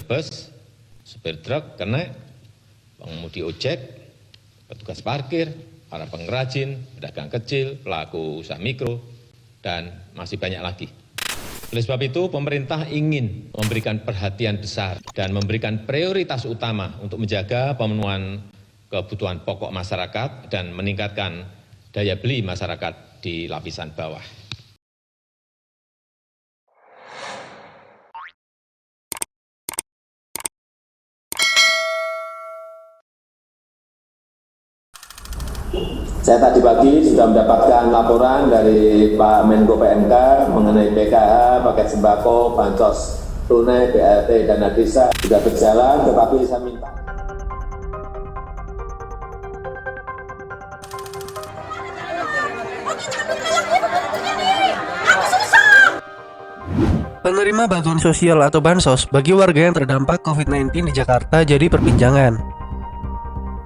bus, supir truk kena, pengemudi ojek, petugas parkir, para pengrajin, pedagang kecil, pelaku usaha mikro, dan masih banyak lagi. Oleh sebab itu, pemerintah ingin memberikan perhatian besar dan memberikan prioritas utama untuk menjaga pemenuhan kebutuhan pokok masyarakat dan meningkatkan daya beli masyarakat di lapisan bawah. Saya tadi pagi sudah mendapatkan laporan dari Pak Menko PMK mengenai PKH, paket sembako, bansos tunai, BLT, dana desa sudah berjalan, tetapi saya minta. Penerima bantuan sosial atau bansos bagi warga yang terdampak COVID-19 di Jakarta jadi perbincangan.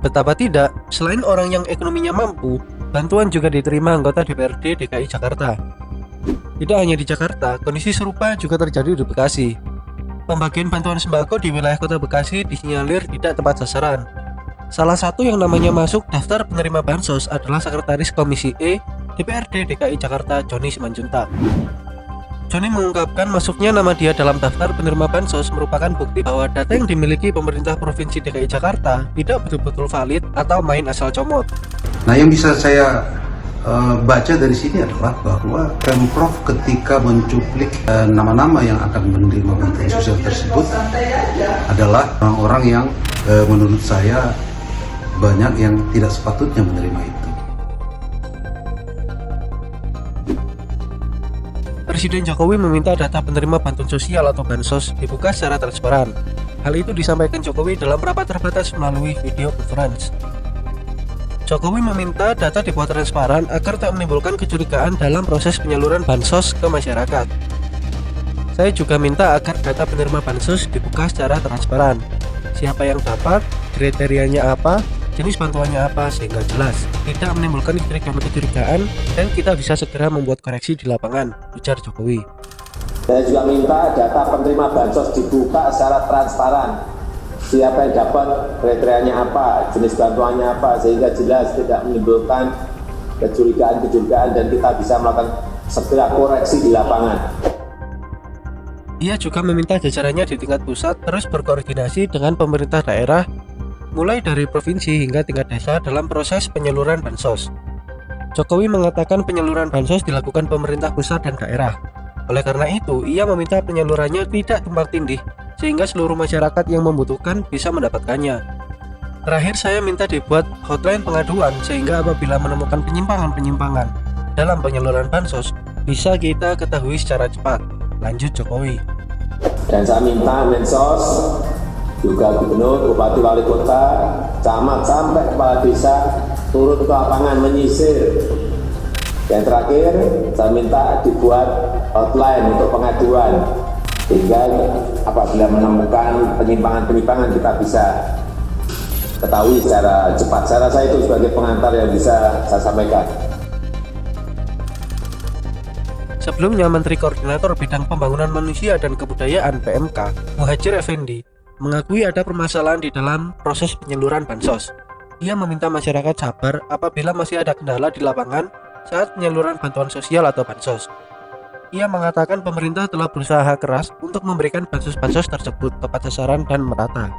Betapa tidak, selain orang yang ekonominya mampu, bantuan juga diterima anggota DPRD DKI Jakarta. Tidak hanya di Jakarta, kondisi serupa juga terjadi di Bekasi. Pembagian bantuan sembako di wilayah kota Bekasi disinyalir tidak tepat sasaran. Salah satu yang namanya masuk daftar penerima bansos adalah Sekretaris Komisi E DPRD DKI Jakarta, Joni Simanjuntak. Joni mengungkapkan masuknya nama dia dalam daftar penerima bansos merupakan bukti bahwa data yang dimiliki pemerintah Provinsi DKI Jakarta tidak betul-betul valid atau main asal comot. Nah, yang bisa saya baca dari sini adalah bahwa Pemprov ketika mencuplik nama-nama yang akan menerima bantuan sosial tersebut adalah orang-orang yang menurut saya banyak yang tidak sepatutnya menerima itu. Presiden Jokowi meminta data penerima bantuan sosial atau bansos dibuka secara transparan. Hal itu disampaikan Jokowi dalam rapat terbatas melalui video conference. Jokowi meminta data dibuat transparan agar tak menimbulkan kecurigaan dalam proses penyaluran bansos ke masyarakat. Saya juga minta agar data penerima bansos dibuka secara transparan. Siapa yang dapat, kriterianya apa, jenis bantuannya apa, sehingga jelas, tidak menimbulkan kecurigaan dan kita bisa segera membuat koreksi di lapangan, ujar Jokowi. Saya juga minta data penerima bansos dibuka secara transparan. Siapa yang dapat, kriterianya apa, jenis bantuannya apa, sehingga jelas tidak menimbulkan kecurigaan dan kita bisa melakukan segera koreksi di lapangan. Ia juga meminta jajarannya di tingkat pusat terus berkoordinasi dengan pemerintah daerah mulai dari provinsi hingga tingkat desa dalam proses penyaluran bansos. Jokowi mengatakan penyaluran bansos dilakukan pemerintah pusat dan daerah. Oleh karena itu, ia meminta penyalurannya tidak tumpang tindih, sehingga seluruh masyarakat yang membutuhkan bisa mendapatkannya. Terakhir, saya minta dibuat hotline pengaduan, sehingga apabila menemukan penyimpangan-penyimpangan dalam penyaluran bansos, bisa kita ketahui secara cepat, lanjut Jokowi. Dan saya minta Mensos, juga gubernur, bupati, wali kota, camat sampai kepala desa turun ke lapangan menyisir. Yang terakhir, saya minta dibuat hotline untuk pengaduan sehingga apabila menemukan penyimpangan-penyimpangan kita bisa ketahui secara cepat. Saya rasa itu sebagai pengantar yang bisa saya sampaikan. Sebelumnya, Menteri Koordinator Bidang Pembangunan Manusia dan Kebudayaan PMK, Muhadjir Effendi, mengakui ada permasalahan di dalam proses penyaluran bansos. Ia meminta masyarakat sabar apabila masih ada kendala di lapangan saat penyaluran bantuan sosial atau bansos. Ia mengatakan pemerintah telah berusaha keras untuk memberikan bansos-bansos tersebut tepat sasaran dan merata.